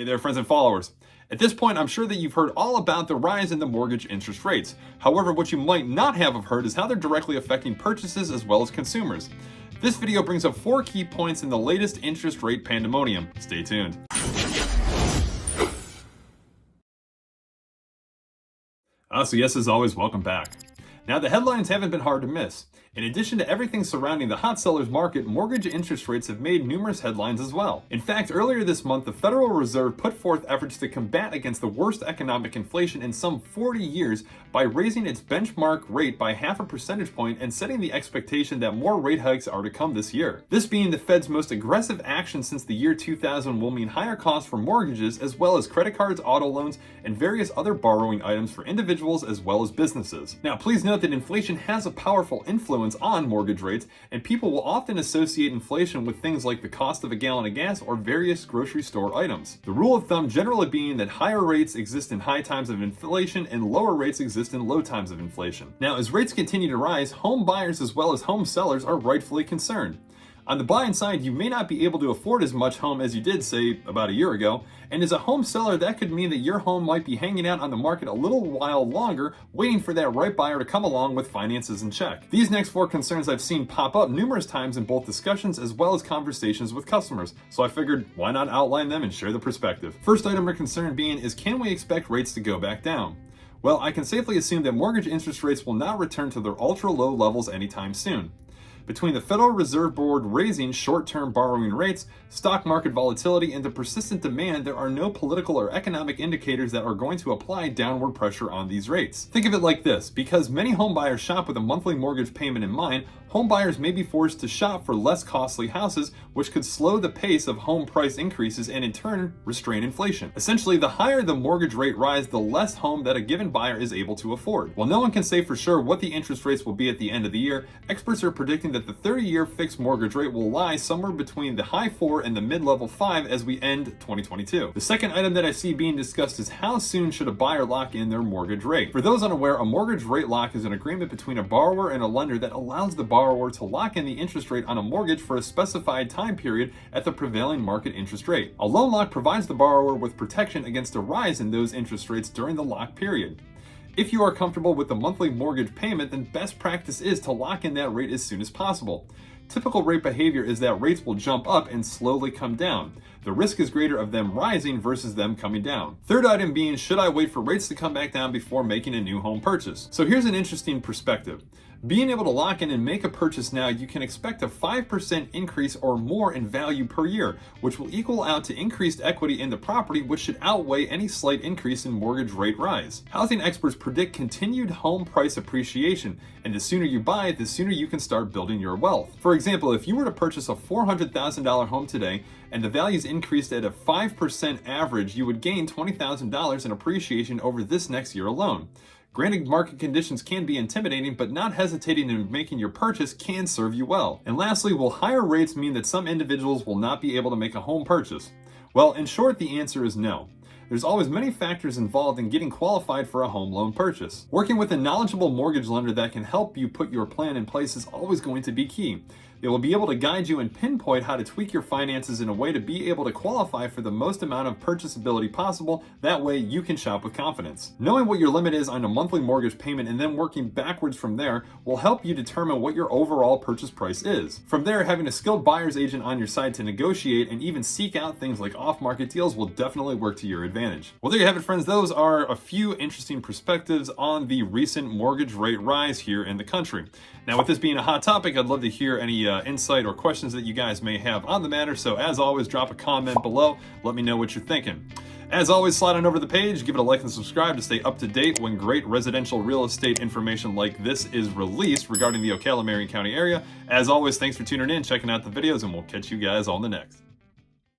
Hey there, friends and followers. At this point, I'm sure that you've heard all about the rise in the mortgage interest rates. However, what you might not have heard is how they're directly affecting purchases as well as consumers. This video brings up 4 key points in the latest interest rate pandemonium. Stay tuned. So yes, as always, welcome back. Now, the headlines haven't been hard to miss. In addition to everything surrounding the hot sellers market, mortgage interest rates have made numerous headlines as well. In fact, earlier this month, the Federal Reserve put forth efforts to combat against the worst economic inflation in some 40 years by raising its benchmark rate by 0.5 percentage point and setting the expectation that more rate hikes are to come this year. This being the Fed's most aggressive action since the year 2000 will mean higher costs for mortgages as well as credit cards, auto loans, and various other borrowing items for individuals as well as businesses. Now, please note that inflation has a powerful influence on mortgage rates, and people will often associate inflation with things like the cost of a gallon of gas or various grocery store items. The rule of thumb generally being that higher rates exist in high times of inflation and lower rates exist in low times of inflation. Now, as rates continue to rise, home buyers as well as home sellers are rightfully concerned. On the buying side, you may not be able to afford as much home as you did, say, about a year ago, and as a home seller, that could mean that your home might be hanging out on the market a little while longer, waiting for that right buyer to come along with finances in check. These next 4 concerns I've seen pop up numerous times in both discussions as well as conversations with customers, so I figured why not outline them and share the perspective. First item of concern being is, can we expect rates to go back down? Well, I can safely assume that mortgage interest rates will not return to their ultra-low levels anytime soon. Between the Federal Reserve Board raising short-term borrowing rates, stock market volatility, and the persistent demand, there are no political or economic indicators that are going to apply downward pressure on these rates. Think of it like this: because many homebuyers shop with a monthly mortgage payment in mind, homebuyers may be forced to shop for less costly houses, which could slow the pace of home price increases and in turn restrain inflation. Essentially, the higher the mortgage rate rise, the less home that a given buyer is able to afford. While no one can say for sure what the interest rates will be at the end of the year, experts are predicting that the 30-year fixed mortgage rate will lie somewhere between the high 4 and the mid-level 5 as we end 2022. The second item that I see being discussed is how soon should a buyer lock in their mortgage rate. For those unaware, a mortgage rate lock is an agreement between a borrower and a lender that allows the borrower to lock in the interest rate on a mortgage for a specified time period at the prevailing market interest rate. A loan lock provides the borrower with protection against a rise in those interest rates during the lock period. If you are comfortable with the monthly mortgage payment, then best practice is to lock in that rate as soon as possible. Typical rate behavior is that rates will jump up and slowly come down. The risk is greater of them rising versus them coming down. Third item being, should I wait for rates to come back down before making a new home purchase? So here's an interesting perspective. Being able to lock in and make a purchase now, you can expect a 5% increase or more in value per year, which will equal out to increased equity in the property, which should outweigh any slight increase in mortgage rate rise. Housing experts predict continued home price appreciation, and the sooner you buy it, the sooner you can start building your wealth. For example, if you were to purchase a $400,000 home today and the values increased at a 5% average, you would gain $20,000 in appreciation over this next year alone. Granted, market conditions can be intimidating, but not hesitating in making your purchase can serve you well. And lastly, will higher rates mean that some individuals will not be able to make a home purchase? Well, in short, the answer is no. There's always many factors involved in getting qualified for a home loan purchase. Working with a knowledgeable mortgage lender that can help you put your plan in place is always going to be key. They will be able to guide you and pinpoint how to tweak your finances in a way to be able to qualify for the most amount of purchasability possible. That way you can shop with confidence. Knowing what your limit is on a monthly mortgage payment and then working backwards from there will help you determine what your overall purchase price is. From there, having a skilled buyer's agent on your side to negotiate and even seek out things like off-market deals will definitely work to your advantage. Well, there you have it, friends. Those are a few interesting perspectives on the recent mortgage rate rise here in the country. Now, with this being a hot topic, I'd love to hear any insight or questions that you guys may have on the matter. So as always, drop a comment below. Let me know what you're thinking. As always, slide on over the page, give it a like and subscribe to stay up to date when great residential real estate information like this is released regarding the OCALA Marion County area. As always, thanks for tuning in, checking out the videos, and we'll catch you guys on the next.